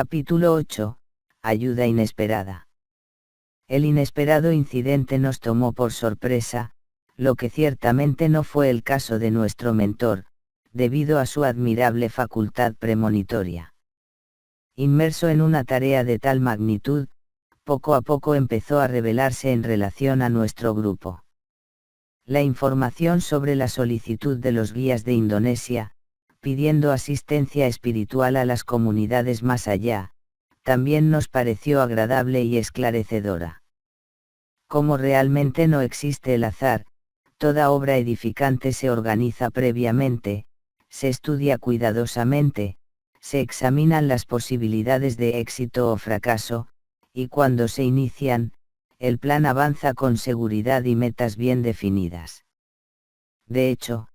Capítulo 8. Ayuda inesperada. El inesperado incidente nos tomó por sorpresa, lo que ciertamente no fue el caso de nuestro mentor, debido a su admirable facultad premonitoria. Inmerso en una tarea de tal magnitud, poco a poco empezó a revelarse en relación a nuestro grupo. La información sobre la solicitud de los guías de Indonesia, pidiendo asistencia espiritual a las comunidades más allá, también nos pareció agradable y esclarecedora. Como realmente no existe el azar, toda obra edificante se organiza previamente, se estudia cuidadosamente, se examinan las posibilidades de éxito o fracaso, y cuando se inician, el plan avanza con seguridad y metas bien definidas. De hecho,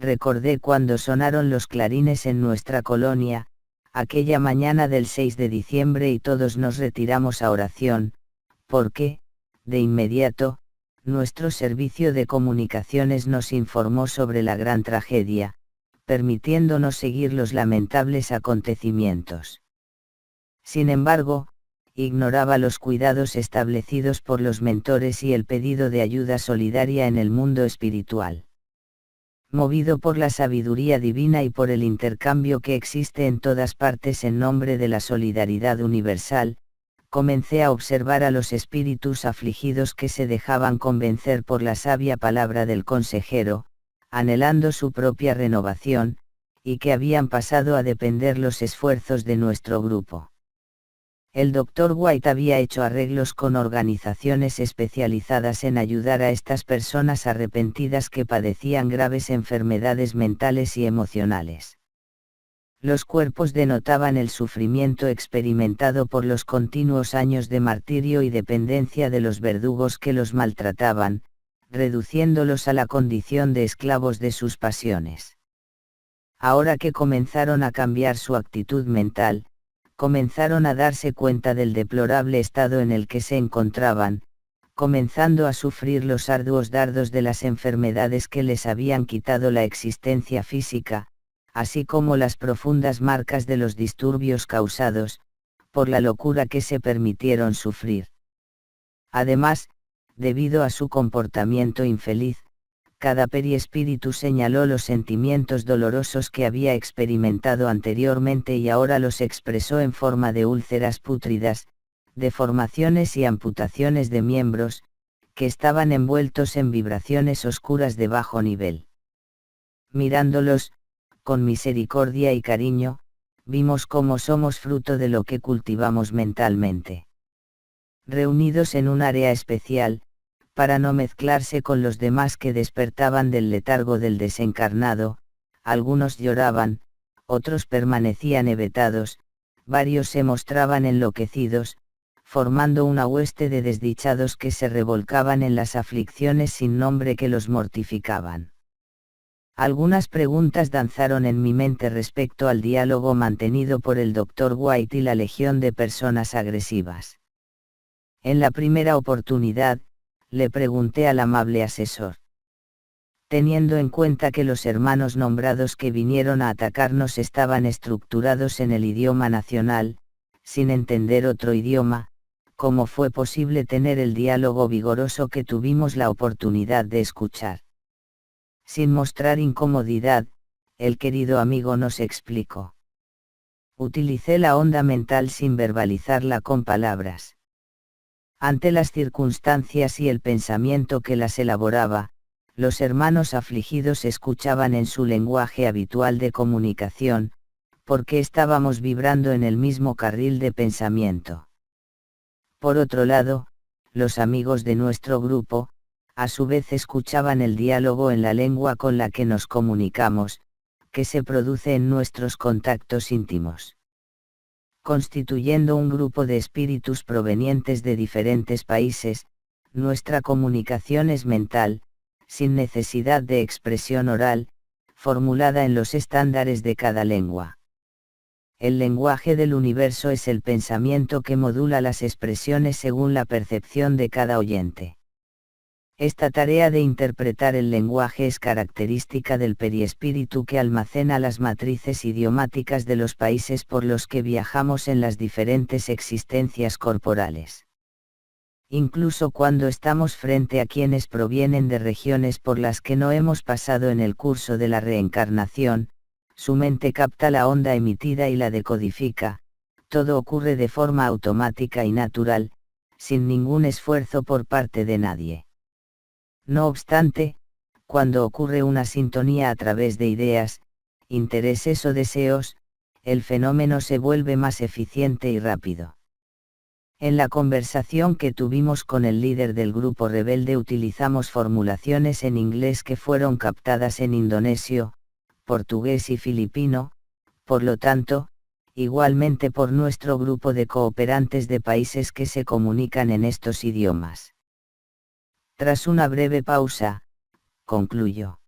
recordé cuando sonaron los clarines en nuestra colonia, aquella mañana del 6 de diciembre y todos nos retiramos a oración, porque, de inmediato, nuestro servicio de comunicaciones nos informó sobre la gran tragedia, permitiéndonos seguir los lamentables acontecimientos. Sin embargo, ignoraba los cuidados establecidos por los mentores y el pedido de ayuda solidaria en el mundo espiritual. Movido por la sabiduría divina y por el intercambio que existe en todas partes en nombre de la solidaridad universal, comencé a observar a los espíritus afligidos que se dejaban convencer por la sabia palabra del consejero, anhelando su propia renovación, y que habían pasado a depender los esfuerzos de nuestro grupo. El Dr. White había hecho arreglos con organizaciones especializadas en ayudar a estas personas arrepentidas que padecían graves enfermedades mentales y emocionales. Los cuerpos denotaban el sufrimiento experimentado por los continuos años de martirio y dependencia de los verdugos que los maltrataban, reduciéndolos a la condición de esclavos de sus pasiones. Ahora que comenzaron a cambiar su actitud mental, comenzaron a darse cuenta del deplorable estado en el que se encontraban, comenzando a sufrir los arduos dardos de las enfermedades que les habían quitado la existencia física, así como las profundas marcas de los disturbios causados, por la locura que se permitieron sufrir. Además, debido a su comportamiento infeliz, cada periespíritu señaló los sentimientos dolorosos que había experimentado anteriormente y ahora los expresó en forma de úlceras pútridas, deformaciones y amputaciones de miembros, que estaban envueltos en vibraciones oscuras de bajo nivel. Mirándolos, con misericordia y cariño, vimos cómo somos fruto de lo que cultivamos mentalmente. Reunidos en un área especial, para no mezclarse con los demás que despertaban del letargo del desencarnado, algunos lloraban, otros permanecían hebetados, varios se mostraban enloquecidos, formando una hueste de desdichados que se revolcaban en las aflicciones sin nombre que los mortificaban. Algunas preguntas danzaron en mi mente respecto al diálogo mantenido por el Dr. White y la legión de personas agresivas. En la primera oportunidad, le pregunté al amable asesor. Teniendo en cuenta que los hermanos nombrados que vinieron a atacarnos estaban estructurados en el idioma nacional, sin entender otro idioma, ¿cómo fue posible tener el diálogo vigoroso que tuvimos la oportunidad de escuchar? Sin mostrar incomodidad, el querido amigo nos explicó. Utilicé la onda mental sin verbalizarla con palabras. Ante las circunstancias y el pensamiento que las elaboraba, los hermanos afligidos escuchaban en su lenguaje habitual de comunicación, porque estábamos vibrando en el mismo carril de pensamiento. Por otro lado, los amigos de nuestro grupo, a su vez escuchaban el diálogo en la lengua con la que nos comunicamos, que se produce en nuestros contactos íntimos. Constituyendo un grupo de espíritus provenientes de diferentes países, nuestra comunicación es mental, sin necesidad de expresión oral, formulada en los estándares de cada lengua. El lenguaje del universo es el pensamiento que modula las expresiones según la percepción de cada oyente. Esta tarea de interpretar el lenguaje es característica del perispíritu que almacena las matrices idiomáticas de los países por los que viajamos en las diferentes existencias corporales. Incluso cuando estamos frente a quienes provienen de regiones por las que no hemos pasado en el curso de la reencarnación, su mente capta la onda emitida y la decodifica, todo ocurre de forma automática y natural, sin ningún esfuerzo por parte de nadie. No obstante, cuando ocurre una sintonía a través de ideas, intereses o deseos, el fenómeno se vuelve más eficiente y rápido. En la conversación que tuvimos con el líder del grupo rebelde utilizamos formulaciones en inglés que fueron captadas en indonesio, portugués y filipino, por lo tanto, igualmente por nuestro grupo de cooperantes de países que se comunican en estos idiomas. Tras una breve pausa, concluyó.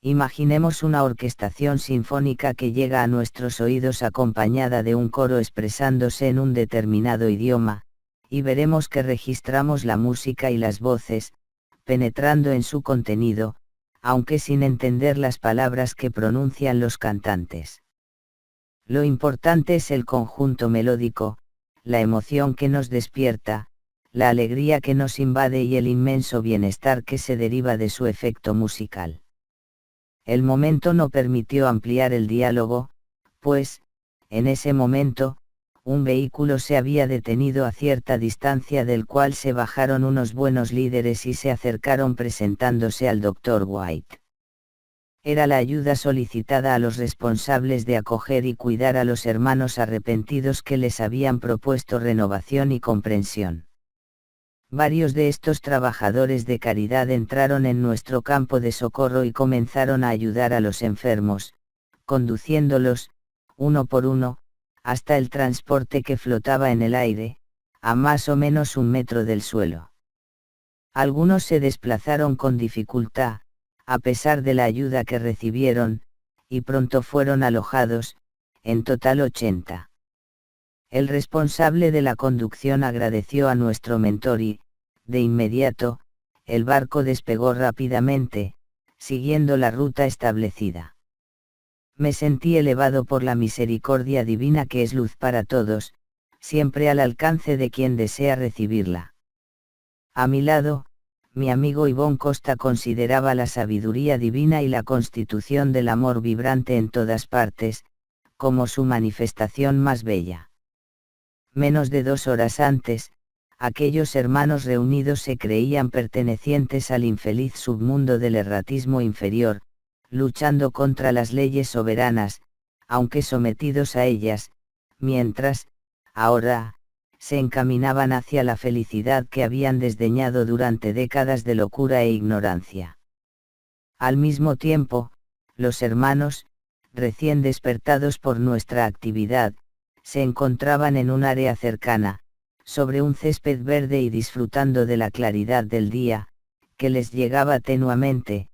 Imaginemos una orquestación sinfónica que llega a nuestros oídos acompañada de un coro expresándose en un determinado idioma, y veremos que registramos la música y las voces, penetrando en su contenido, aunque sin entender las palabras que pronuncian los cantantes. Lo importante es el conjunto melódico, la emoción que nos despierta, la alegría que nos invade y el inmenso bienestar que se deriva de su efecto musical. El momento no permitió ampliar el diálogo, pues, en ese momento, un vehículo se había detenido a cierta distancia del cual se bajaron unos buenos líderes y se acercaron presentándose al Dr. White. Era la ayuda solicitada a los responsables de acoger y cuidar a los hermanos arrepentidos que les habían propuesto renovación y comprensión. Varios de estos trabajadores de caridad entraron en nuestro campo de socorro y comenzaron a ayudar a los enfermos, conduciéndolos, uno por uno, hasta el transporte que flotaba en el aire, a más o menos 1 metro del suelo. Algunos se desplazaron con dificultad, a pesar de la ayuda que recibieron, y pronto fueron alojados, en total 80. El responsable de la conducción agradeció a nuestro mentor y, de inmediato, el barco despegó rápidamente, siguiendo la ruta establecida. Me sentí elevado por la misericordia divina que es luz para todos, siempre al alcance de quien desea recibirla. A mi lado, mi amigo Ivón Costa consideraba la sabiduría divina y la constitución del amor vibrante en todas partes, como su manifestación más bella. Menos de 2 horas antes, aquellos hermanos reunidos se creían pertenecientes al infeliz submundo del erratismo inferior, luchando contra las leyes soberanas, aunque sometidos a ellas, mientras, ahora, se encaminaban hacia la felicidad que habían desdeñado durante décadas de locura e ignorancia. Al mismo tiempo, los hermanos, recién despertados por nuestra actividad, se encontraban en un área cercana, sobre un césped verde y disfrutando de la claridad del día, que les llegaba tenuamente,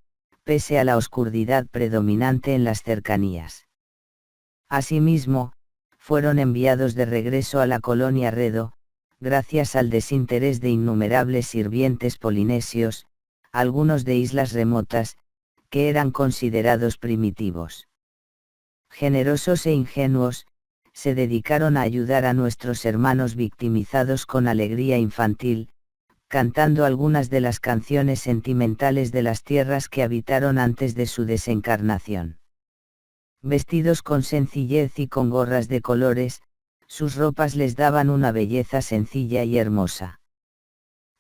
pese a la oscuridad predominante en las cercanías. Asimismo, fueron enviados de regreso a la colonia Redo, gracias al desinterés de innumerables sirvientes polinesios, algunos de islas remotas, que eran considerados primitivos. Generosos e ingenuos, se dedicaron a ayudar a nuestros hermanos victimizados con alegría infantil, cantando algunas de las canciones sentimentales de las tierras que habitaron antes de su desencarnación. Vestidos con sencillez y con gorras de colores, sus ropas les daban una belleza sencilla y hermosa.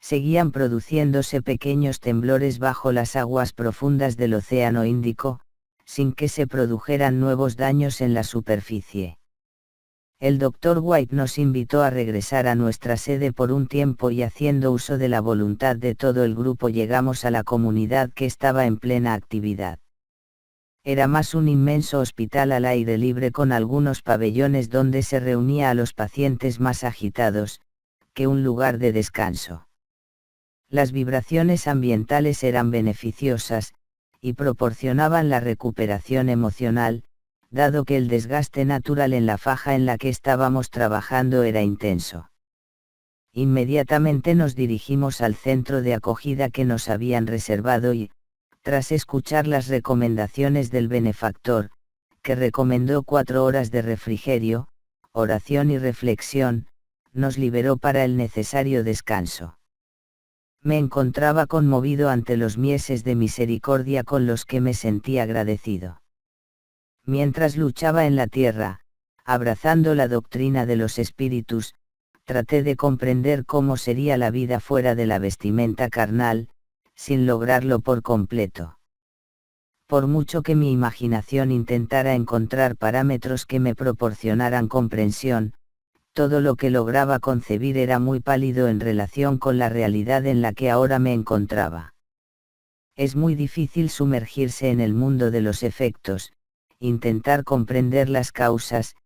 Seguían produciéndose pequeños temblores bajo las aguas profundas del Océano Índico, sin que se produjeran nuevos daños en la superficie. El Dr. White nos invitó a regresar a nuestra sede por un tiempo y haciendo uso de la voluntad de todo el grupo llegamos a la comunidad que estaba en plena actividad. Era más un inmenso hospital al aire libre con algunos pabellones donde se reunía a los pacientes más agitados, que un lugar de descanso. Las vibraciones ambientales eran beneficiosas, y proporcionaban la recuperación emocional, dado que el desgaste natural en la faja en la que estábamos trabajando era intenso. Inmediatamente nos dirigimos al centro de acogida que nos habían reservado y, tras escuchar las recomendaciones del benefactor, que recomendó 4 horas de refrigerio, oración y reflexión, nos liberó para el necesario descanso. Me encontraba conmovido ante los mieses de misericordia con los que me sentí agradecido. Mientras luchaba en la tierra, abrazando la doctrina de los espíritus, traté de comprender cómo sería la vida fuera de la vestimenta carnal, sin lograrlo por completo. Por mucho que mi imaginación intentara encontrar parámetros que me proporcionaran comprensión, todo lo que lograba concebir era muy pálido en relación con la realidad en la que ahora me encontraba. Es muy difícil sumergirse en el mundo de los efectos, intentar comprender las causas,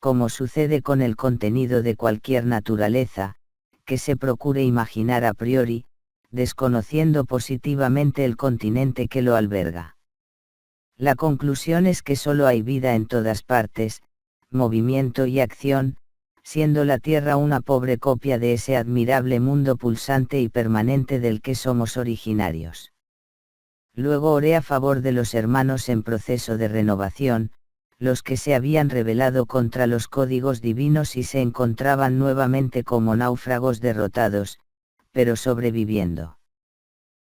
como sucede con el contenido de cualquier naturaleza, que se procure imaginar a priori, desconociendo positivamente el continente que lo alberga. La conclusión es que solo hay vida en todas partes, movimiento y acción, siendo la Tierra una pobre copia de ese admirable mundo pulsante y permanente del que somos originarios. Luego oré a favor de los hermanos en proceso de renovación, los que se habían rebelado contra los códigos divinos y se encontraban nuevamente como náufragos derrotados, pero sobreviviendo.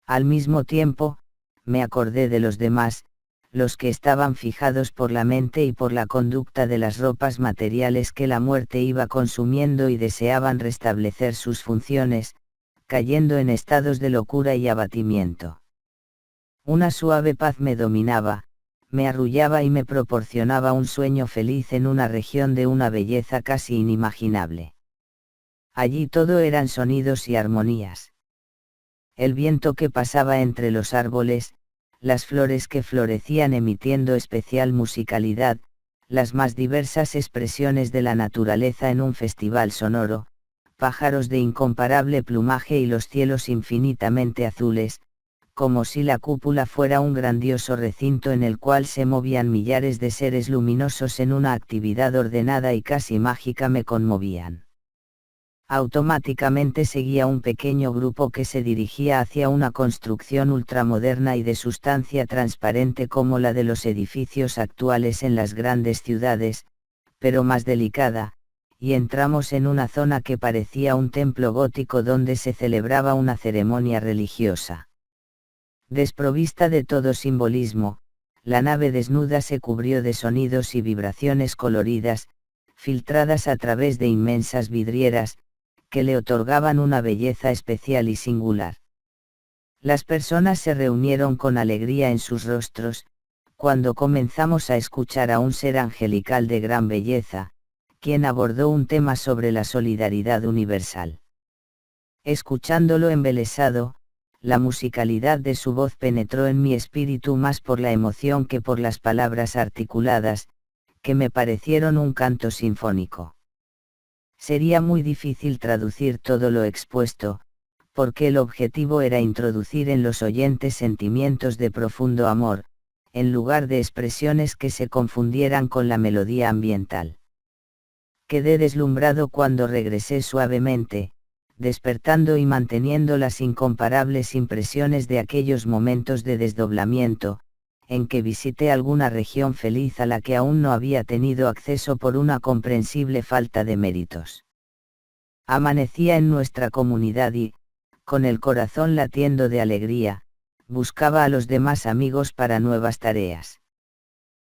Al mismo tiempo, me acordé de los demás, los que estaban fijados por la mente y por la conducta de las ropas materiales que la muerte iba consumiendo y deseaban restablecer sus funciones, cayendo en estados de locura y abatimiento. Una suave paz me dominaba, me arrullaba y me proporcionaba un sueño feliz en una región de una belleza casi inimaginable. Allí todo eran sonidos y armonías. El viento que pasaba entre los árboles, las flores que florecían emitiendo especial musicalidad, las más diversas expresiones de la naturaleza en un festival sonoro, pájaros de incomparable plumaje y los cielos infinitamente azules, como si la cúpula fuera un grandioso recinto en el cual se movían millares de seres luminosos en una actividad ordenada y casi mágica me conmovían. Automáticamente seguía un pequeño grupo que se dirigía hacia una construcción ultramoderna y de sustancia transparente como la de los edificios actuales en las grandes ciudades, pero más delicada, y entramos en una zona que parecía un templo gótico donde se celebraba una ceremonia religiosa. Desprovista de todo simbolismo, la nave desnuda se cubrió de sonidos y vibraciones coloridas, filtradas a través de inmensas vidrieras, que le otorgaban una belleza especial y singular. Las personas se reunieron con alegría en sus rostros, cuando comenzamos a escuchar a un ser angelical de gran belleza, quien abordó un tema sobre la solidaridad universal. Escuchándolo embelesado, la musicalidad de su voz penetró en mi espíritu más por la emoción que por las palabras articuladas, que me parecieron un canto sinfónico. Sería muy difícil traducir todo lo expuesto, porque el objetivo era introducir en los oyentes sentimientos de profundo amor, en lugar de expresiones que se confundieran con la melodía ambiental. Quedé deslumbrado cuando regresé suavemente, despertando y manteniendo las incomparables impresiones de aquellos momentos de desdoblamiento, en que visité alguna región feliz a la que aún no había tenido acceso por una comprensible falta de méritos. Amanecía en nuestra comunidad y, con el corazón latiendo de alegría, buscaba a los demás amigos para nuevas tareas.